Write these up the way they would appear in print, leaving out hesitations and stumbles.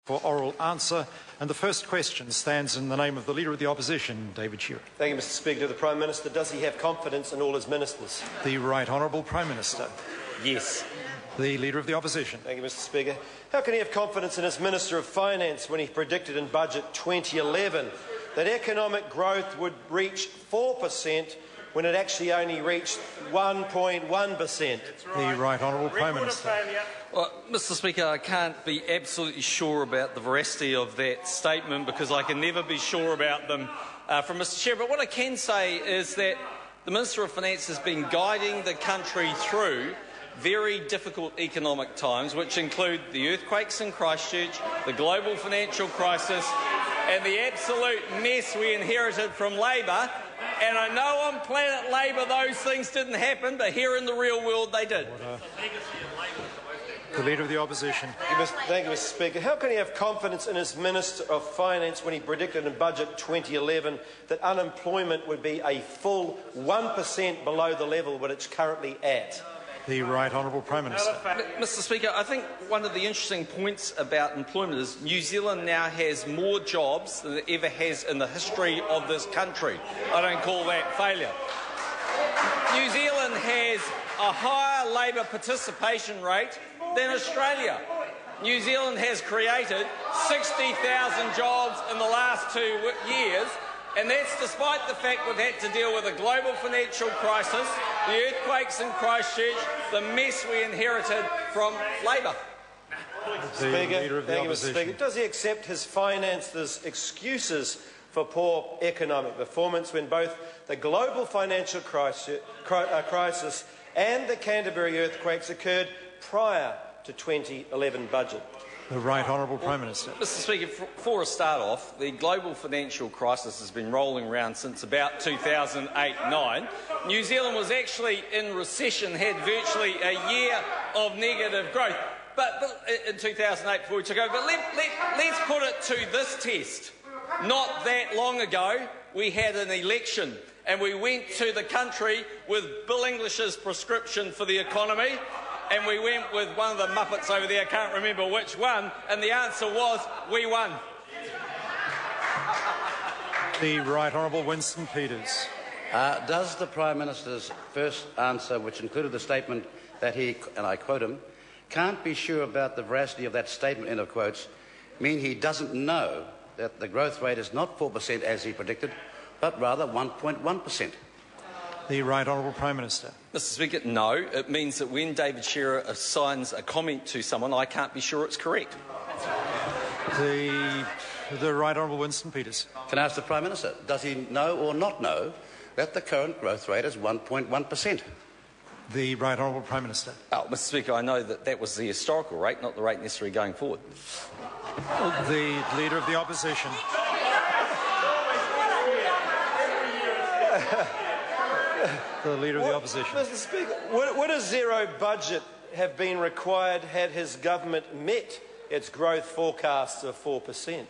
For oral answer, and the first question stands in the name of the Leader of the Opposition, David Shearer. Thank you, Mr Speaker. To the Prime Minister, does he have confidence in all his ministers? The Right Honourable Prime Minister. Yes. The Leader of the Opposition. Thank you, Mr Speaker. How can he have confidence in his Minister of Finance when he predicted in Budget 2011 that economic growth would reach 4% when it actually only reached 1.1%? The Right Honourable Prime Minister. Well, Mr Speaker, I can't be absolutely sure about the veracity of that statement because I can never be sure about them from Mr Shearer. But what I can say is that the Minister of Finance has been guiding the country through very difficult economic times, which include the earthquakes in Christchurch, the global financial crisis and the absolute mess we inherited from Labor. And I know on planet Labor those things didn't happen, but here in the real world they did. The Leader of the Opposition. Thank you, Mr Speaker. How can he have confidence in his Minister of Finance when he predicted in Budget 2011 that unemployment would be a full 1% below the level that it's currently at? The Right Honourable Prime Minister. Mr Speaker, I think one of the interesting points about employment is New Zealand now has more jobs than it ever has in the history of this country. I don't call that failure. New Zealand has a higher labour participation rate than Australia. New Zealand has created 60,000 jobs in the last 2 years, and that's despite the fact we've had to deal with a global financial crisis, the earthquakes in Christchurch, the mess we inherited from Labor. Speaker, thank you, Mr Speaker. Does he accept his finance's excuses for poor economic performance when both the global financial crisis and the Canterbury earthquakes occurred prior to 2011 budget? The Right Honourable Prime Minister. Mr Speaker, for a start off, the global financial crisis has been rolling around since about 2008-9. New Zealand was actually in recession, had virtually a year of negative growth. But in 2008, before we took over, but let's put it to this test. Not that long ago, we had an election and we went to the country with Bill English's prescription for the economy, and we went with one of the Muppets over there, I can't remember which one, and the answer was, we won. The Right Honourable Winston Peters. Does the Prime Minister's first answer, which included the statement that he, and I quote him, can't be sure about the veracity of that statement, end of quotes, mean he doesn't know that the growth rate is not 4% as he predicted, but rather 1.1%? The Right Honourable Prime Minister. Mr Speaker, no. It means that when David Shearer assigns a comment to someone, I can't be sure it's correct. The Right Honourable Winston Peters. Can I ask the Prime Minister, does he know or not know that the current growth rate is 1.1%? The Right Honourable Prime Minister. Oh, Mr Speaker, I know that that was the historical rate, not the rate necessary going forward. The Leader of the Opposition. The Leader of the Opposition. Mr Speaker, would a zero budget have been required had his government met its growth forecasts of 4%?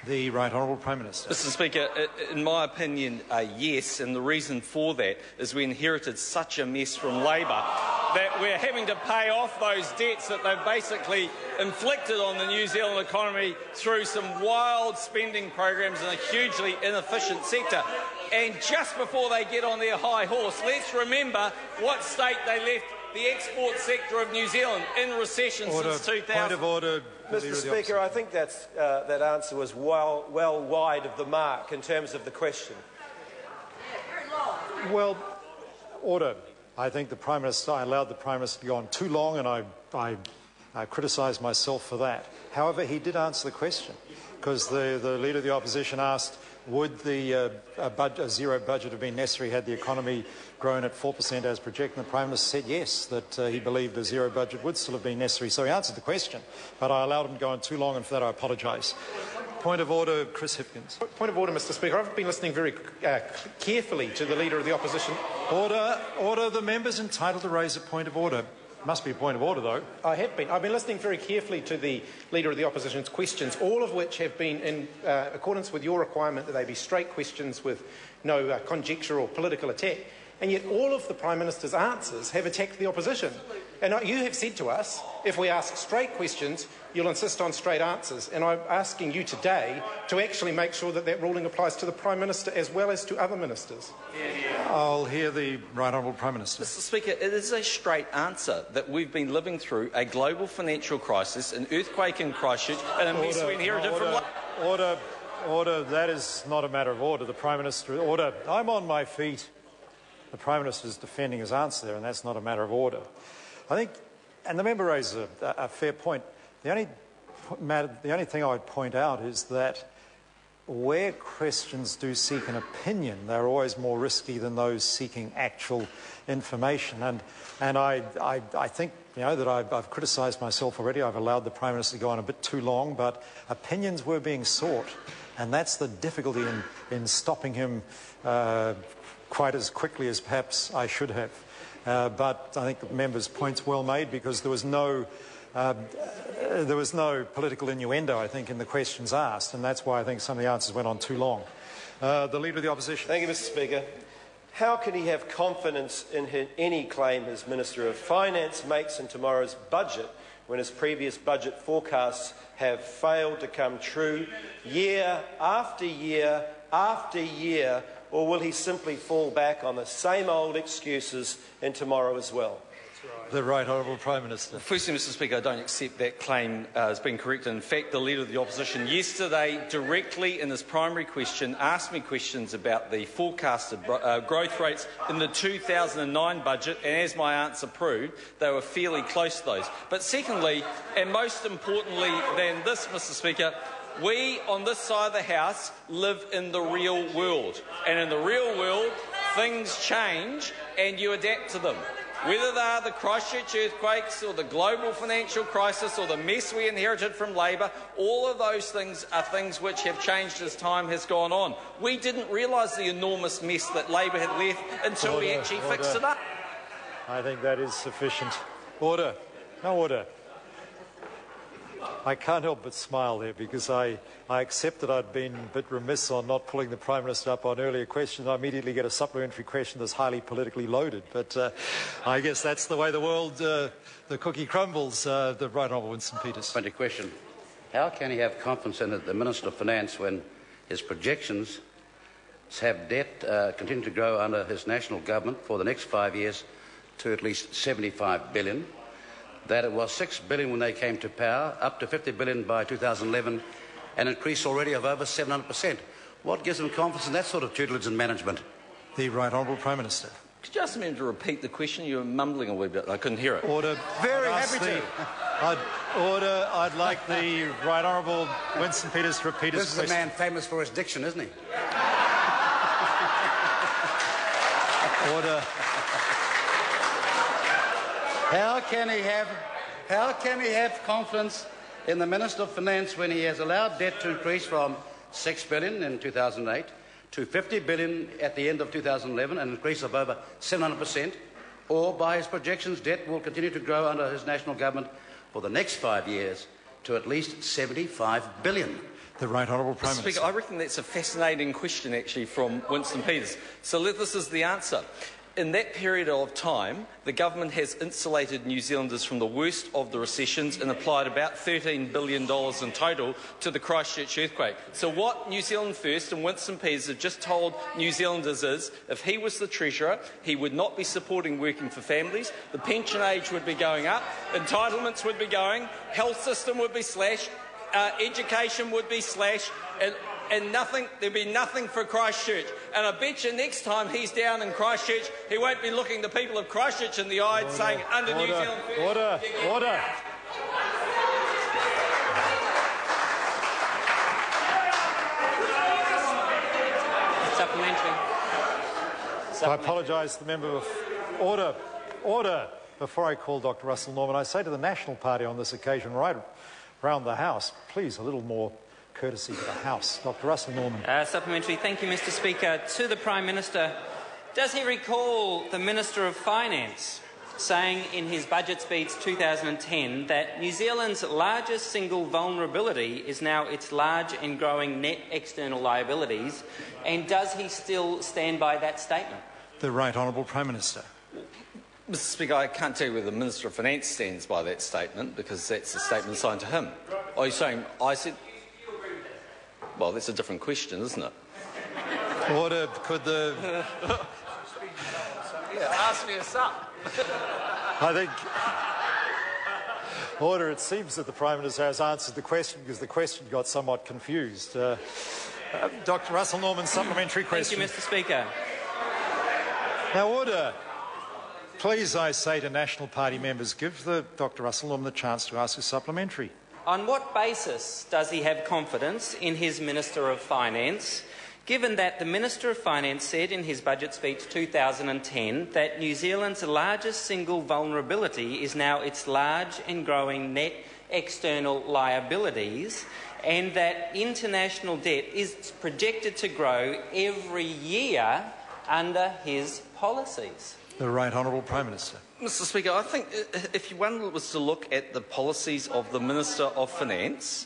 The Right Honourable Prime Minister. Mr Speaker, in my opinion, yes, and the reason for that is we inherited such a mess from Labor that we're having to pay off those debts that they've basically inflicted on the New Zealand economy through some wild spending programs in a hugely inefficient sector. And just before they get on their high horse, let's remember what state they left the export sector of New Zealand in recession since 2000. Point of order. Mr Speaker, I think that answer was well wide of the mark in terms of the question. Well, order. I think the Prime Minister, I allowed the Prime Minister to go on too long, and I criticised myself for that. However, he did answer the question, because the Leader of the Opposition asked, would a zero budget have been necessary had the economy grown at 4% as projected? And the Prime Minister said yes, that he believed a zero budget would still have been necessary. So he answered the question, but I allowed him to go on too long, and for that I apologise. Point of order, Chris Hipkins. Point of order, Mr Speaker. I've been listening very carefully to the Leader of the Opposition. Order. The member's entitled to raise a point of order. Must be a point of order, though. I have been. I've been listening very carefully to the Leader of the Opposition's questions, all of which have been in accordance with your requirement that they be straight questions with no conjecture or political attack. And yet all of the Prime Minister's answers have attacked the opposition. And you have said to us, if we ask straight questions, you'll insist on straight answers. And I'm asking you today to actually make sure that that ruling applies to the Prime Minister as well as to other ministers. I'll hear the Right Honourable Prime Minister. Mr Speaker, it is a straight answer that we've been living through a global financial crisis, an earthquake in Christchurch, and a mess we inherited from... Order. That is not a matter of order. The Prime Minister... Order. I'm on my feet. The Prime Minister is defending his answer there, and that's not a matter of order. I think, and the member raises a fair point. The only thing I would point out is that where questions do seek an opinion, they're always more risky than those seeking actual information. And I think, that I've criticised myself already. I've allowed the Prime Minister to go on a bit too long, but opinions were being sought, and that's the difficulty in stopping him quite as quickly as perhaps I should have. But I think the member's point's well made, because there was no political innuendo, I think, in the questions asked, and that's why I think some of the answers went on too long. The Leader of the Opposition. Thank you, Mr Speaker. How can he have confidence in any claim his Minister of Finance makes in tomorrow's budget when his previous budget forecasts have failed to come true year after year after year, or will he simply fall back on the same old excuses in tomorrow as well? The Right Honourable Prime Minister. Firstly, Mr Speaker, I don't accept that claim as being correct. In fact, the Leader of the Opposition yesterday directly in his primary question asked me questions about the forecasted growth rates in the 2009 budget, and as my answer proved, they were fairly close to those. But secondly, and most importantly than this, Mr Speaker, we on this side of the House live in the real world, and in the real world things change and you adapt to them. Whether they are the Christchurch earthquakes or the global financial crisis or the mess we inherited from Labor, all of those things are things which have changed as time has gone on. We didn't realise the enormous mess that Labor had left until we actually fixed it up. I think that is sufficient. Order. No order. I can't help but smile there, because I accept that I'd been a bit remiss on not pulling the Prime Minister up on earlier questions. I immediately get a supplementary question that's highly politically loaded. But I guess that's the way the world, the cookie crumbles. The Right Honourable Winston Peters. Plenty question. How can he have confidence in the Minister of Finance when his projections have debt continue to grow under his national government for the next 5 years to at least 75 billion? That it was 6 billion when they came to power, up to 50 billion by 2011, an increase already of over 700%. What gives them confidence in that sort of tutelage and management? The Right Honourable Prime Minister. Could you ask me to repeat the question? You were mumbling a wee bit. I couldn't hear it. Order. Very happy to. I'd like the Right Honourable Winston Peters to repeat his question. This is a man famous for his diction, isn't he? Order. How can he have confidence in the Minister of Finance when he has allowed debt to increase from 6 billion in 2008 to 50 billion at the end of 2011, an increase of over 700%, or by his projections, debt will continue to grow under his national government for the next 5 years to at least 75 billion? The Right Honourable Prime Minister. Speaker, I reckon that's a fascinating question, actually, from Winston Peters. So this is the answer. In that period of time, the government has insulated New Zealanders from the worst of the recessions and applied about $13 billion in total to the Christchurch earthquake. So what New Zealand First and Winston Peters have just told New Zealanders is, if he was the Treasurer, he would not be supporting working for families, the pension age would be going up, entitlements would be going, health system would be slashed, education would be slashed, and there'd be nothing for Christchurch. And I bet you next time he's down in Christchurch, he won't be looking the people of Christchurch in the eye and saying, under New Zealand First... Order. Supplementary. I apologise to the member of... Order. Before I call Dr Russell Norman, I say to the National Party on this occasion, right round the House, please, a little more courtesy to the House. Dr Russell Norman. Supplementary. Thank you, Mr Speaker. To the Prime Minister, does he recall the Minister of Finance saying in his budget speech 2010 that New Zealand's largest single vulnerability is now its large and growing net external liabilities, and does he still stand by that statement? The Right Honourable Prime Minister. Mr. Speaker, I can't tell you whether the Minister of Finance stands by that statement, because that's a statement assigned to him. Are you saying I said? Well, that's a different question, isn't it? Order. Could the... Ask me a something. I think... Order. It seems that the Prime Minister has answered the question, because the question got somewhat confused. Dr. Russell Norman, supplementary question. Thank you, Mr. Speaker. Now, order. Please, I say to National Party members, give Dr. Russell Norman the chance to ask a supplementary. On what basis does he have confidence in his Minister of Finance, given that the Minister of Finance said in his budget speech 2010 that New Zealand's largest single vulnerability is now its large and growing net external liabilities, and that international debt is projected to grow every year under his policies? The Right Honourable Prime Minister. Mr. Speaker, I think if one was to look at the policies of the Minister of Finance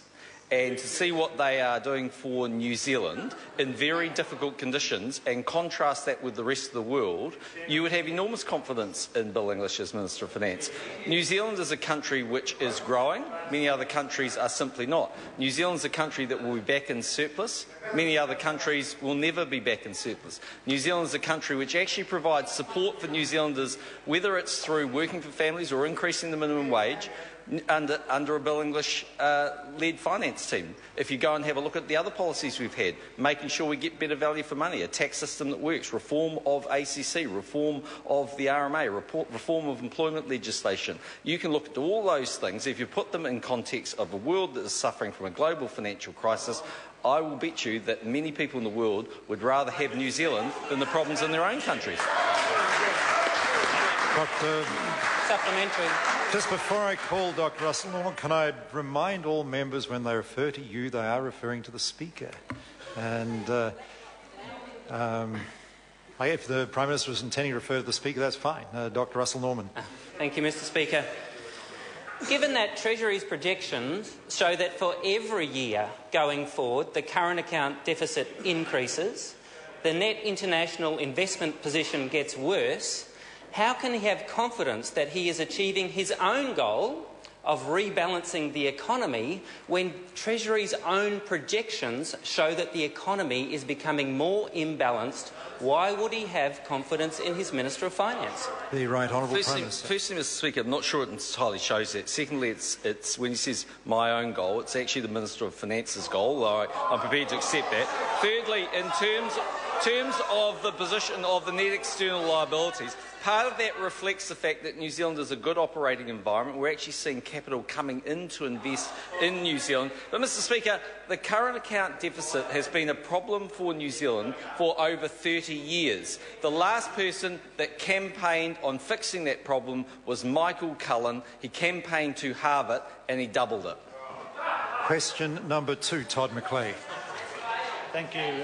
and to see what they are doing for New Zealand in very difficult conditions and contrast that with the rest of the world, you would have enormous confidence in Bill English as Minister of Finance. New Zealand is a country which is growing. Many other countries are simply not. New Zealand is a country that will be back in surplus. Many other countries will never be back in surplus. New Zealand is a country which actually provides support for New Zealanders, whether it's through working for families or increasing the minimum wage, under a Bill English-led finance team. If you go and have a look at the other policies we've had, making sure we get better value for money, a tax system that works, reform of ACC, reform of the RMA, reform of employment legislation. You can look at all those things. If you put them in context of a world that is suffering from a global financial crisis, I will bet you that many people in the world would rather have New Zealand than the problems in their own countries. Supplementary. Just before I call Dr. Russell Norman, can I remind all members when they refer to you, they are referring to the Speaker. And if the Prime Minister was intending to refer to the Speaker, that's fine. Dr. Russell Norman. Thank you, Mr. Speaker. Given that Treasury's projections show that for every year going forward, the current account deficit increases, the net international investment position gets worse, how can he have confidence that he is achieving his own goal of rebalancing the economy when Treasury's own projections show that the economy is becoming more imbalanced? Why would he have confidence in his Minister of Finance? The Right Honourable Prime Minister. Firstly, Mr. Speaker, I'm not sure it entirely shows that. Secondly, it's when he says my own goal, it's actually the Minister of Finance's goal, although I'm prepared to accept that. Thirdly, in terms of the position of the net external liabilities, part of that reflects the fact that New Zealand is a good operating environment. We're actually seeing capital coming in to invest in New Zealand. But, Mr. Speaker, the current account deficit has been a problem for New Zealand for over 30 years. The last person that campaigned on fixing that problem was Michael Cullen. He campaigned to halve it and he doubled it. Question number 2, Todd McLeay. Thank you.